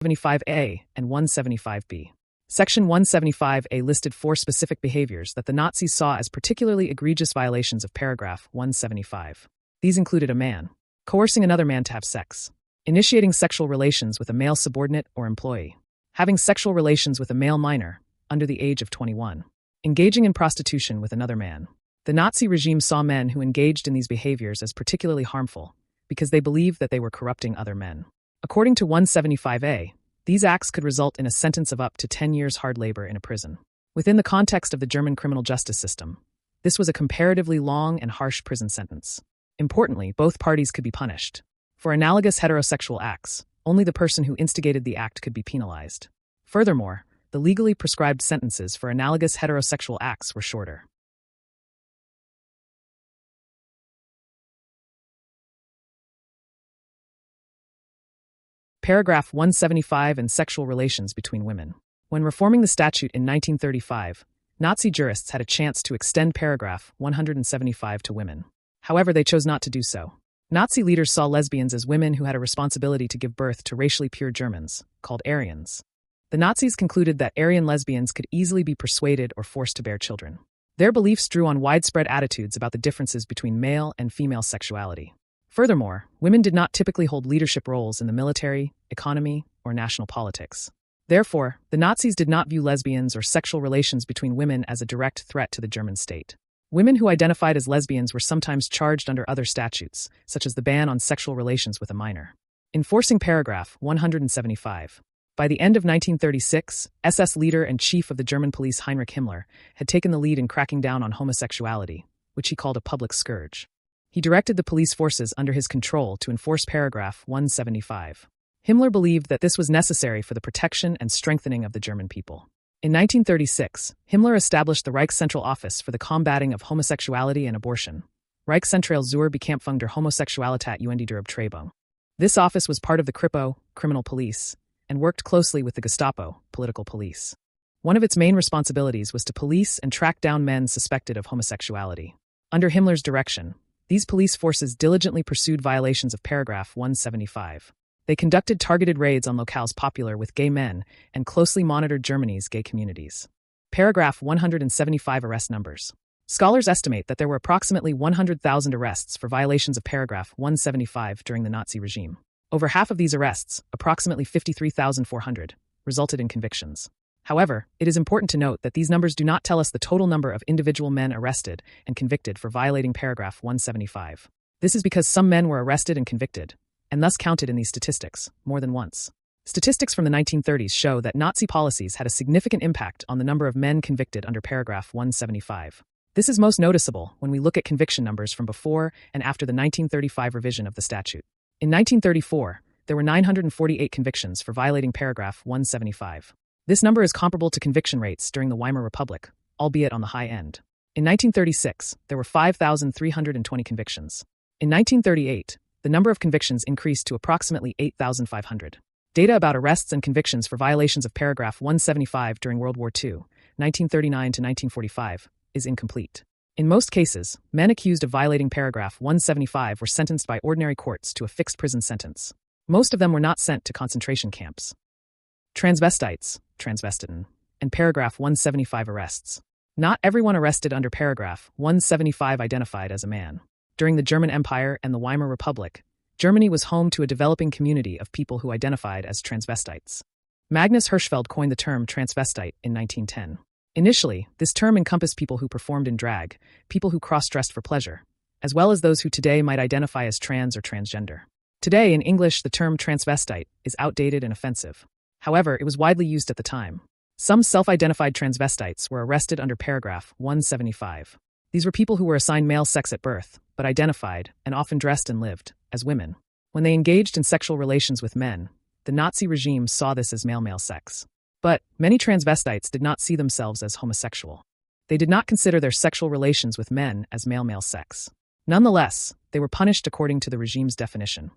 175A and 175B. Section 175A listed 4 specific behaviors that the Nazis saw as particularly egregious violations of paragraph 175. These included a man coercing another man to have sex, initiating sexual relations with a male subordinate or employee, having sexual relations with a male minor under the age of 21, engaging in prostitution with another man. The Nazi regime saw men who engaged in these behaviors as particularly harmful because they believed that they were corrupting other men. According to 175A, these acts could result in a sentence of up to 10 years hard labor in a prison. Within the context of the German criminal justice system, this was a comparatively long and harsh prison sentence. Importantly, both parties could be punished. For analogous heterosexual acts, only the person who instigated the act could be penalized. Furthermore, the legally prescribed sentences for analogous heterosexual acts were shorter. Paragraph 175 and sexual relations between women. When reforming the statute in 1935, Nazi jurists had a chance to extend paragraph 175 to women. However, they chose not to do so. Nazi leaders saw lesbians as women who had a responsibility to give birth to racially pure Germans, called Aryans. The Nazis concluded that Aryan lesbians could easily be persuaded or forced to bear children. Their beliefs drew on widespread attitudes about the differences between male and female sexuality. Furthermore, women did not typically hold leadership roles in the military, economy, or national politics. Therefore, the Nazis did not view lesbians or sexual relations between women as a direct threat to the German state. Women who identified as lesbians were sometimes charged under other statutes, such as the ban on sexual relations with a minor. Enforcing paragraph 175. By the end of 1936, SS leader and chief of the German police Heinrich Himmler had taken the lead in cracking down on homosexuality, which he called a public scourge. He directed the police forces under his control to enforce paragraph 175. Himmler believed that this was necessary for the protection and strengthening of the German people. In 1936, Himmler established the Reichszentrale Office for the combating of homosexuality and abortion. Reichszentrale zur Bekämpfung der Homosexualität und der Abtreibung. This office was part of the Kripo, criminal police, and worked closely with the Gestapo, political police. One of its main responsibilities was to police and track down men suspected of homosexuality. Under Himmler's direction, these police forces diligently pursued violations of paragraph 175. They conducted targeted raids on locales popular with gay men and closely monitored Germany's gay communities. Paragraph 175 arrest numbers. Scholars estimate that there were approximately 100,000 arrests for violations of paragraph 175 during the Nazi regime. Over half of these arrests, approximately 53,400, resulted in convictions. However, it is important to note that these numbers do not tell us the total number of individual men arrested and convicted for violating paragraph 175. This is because some men were arrested and convicted, and thus counted in these statistics, more than once. Statistics from the 1930s show that Nazi policies had a significant impact on the number of men convicted under paragraph 175. This is most noticeable when we look at conviction numbers from before and after the 1935 revision of the statute. In 1934, there were 948 convictions for violating paragraph 175. This number is comparable to conviction rates during the Weimar Republic, albeit on the high end. In 1936, there were 5,320 convictions. In 1938, the number of convictions increased to approximately 8,500. Data about arrests and convictions for violations of paragraph 175 during World War II, 1939 to 1945, is incomplete. In most cases, men accused of violating paragraph 175 were sentenced by ordinary courts to a fixed prison sentence. Most of them were not sent to concentration camps. Transvestites, transvestiten, and paragraph 175 arrests. Not everyone arrested under paragraph 175 identified as a man. During the German Empire and the Weimar Republic, Germany was home to a developing community of people who identified as transvestites. Magnus Hirschfeld coined the term transvestite in 1910. Initially, this term encompassed people who performed in drag, people who cross-dressed for pleasure, as well as those who today might identify as trans or transgender. Today, in English, the term transvestite is outdated and offensive. However, it was widely used at the time. Some self-identified transvestites were arrested under paragraph 175. These were people who were assigned male sex at birth, but identified, and often dressed and lived, as women. When they engaged in sexual relations with men, the Nazi regime saw this as male-male sex. But many transvestites did not see themselves as homosexual. They did not consider their sexual relations with men as male-male sex. Nonetheless, they were punished according to the regime's definition.